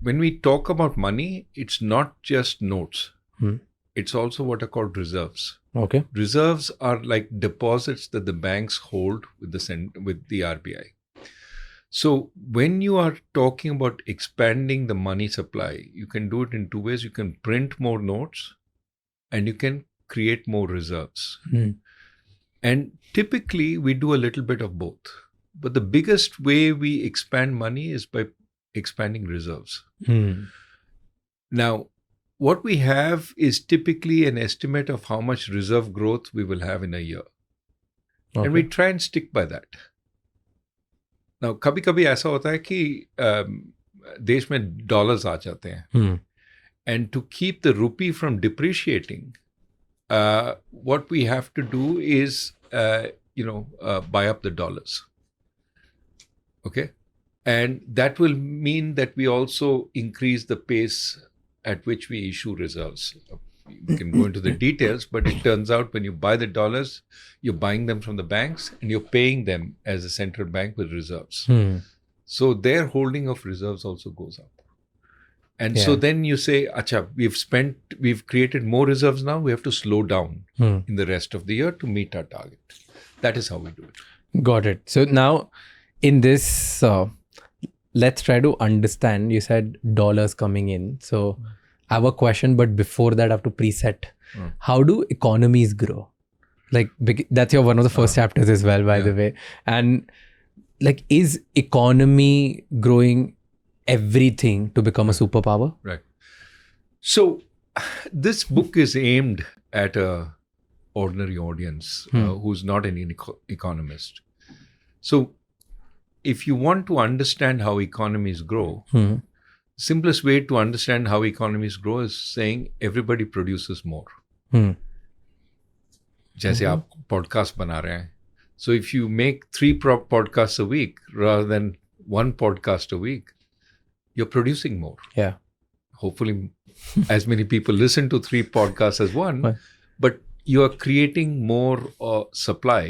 when we talk about money, it's not just notes. Hmm. It's also what are called reserves. Okay. Reserves are like deposits that the banks hold with the RBI. So when you are talking about expanding the money supply, you can do it in two ways. You can print more notes and you can create more reserves. Hmm. And typically we do a little bit of both. But the biggest way we expand money is by expanding reserves. Hmm. Now, what we have is typically an estimate of how much reserve growth we will have in a year. Okay. And we try and stick by that. Now, कभी-कभी ऐसा होता है कि देश में dollars आ जाते हैं. Hmm. And to keep the rupee from depreciating, what we have to do is, buy up the dollars. Okay? And that will mean that we also increase the pace at which we issue reserves. We can go into the details, but it turns out when you buy the dollars, you're buying them from the banks and you're paying them as a central bank with reserves. Hmm. So their holding of reserves also goes up. And Yeah. so then you say, acha, we've created more reserves now, we have to slow down Hmm. in the rest of the year to meet our target. That is how we do it. Got it. So now in this, let's try to understand. You said dollars coming in. So I have a question, but before that, I have to preset. How do economies grow? Like, that's one of the first chapters as well, by the way. And like, is economy growing everything to become a superpower? Right. So this book is aimed at a ordinary audience who's not an economist. So if you want to understand how economies grow, simplest way to understand how economies grow is saying everybody produces more. जैसे आप podcast बना रहे हैं. So if you make 3 podcasts a week rather than 1 podcast a week, you're producing more. Yeah. Hopefully as many people listen to 3 podcasts as one, Right. but you are creating more supply.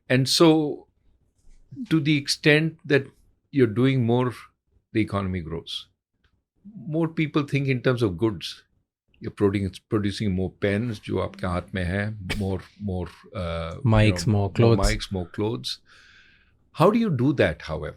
And so to the extent that you're doing more, the economy grows. More people think in terms of goods. You're producing more pens, जो आपके हाथ में है, more Mics, more clothes. More mics, more clothes. How do you do that, however?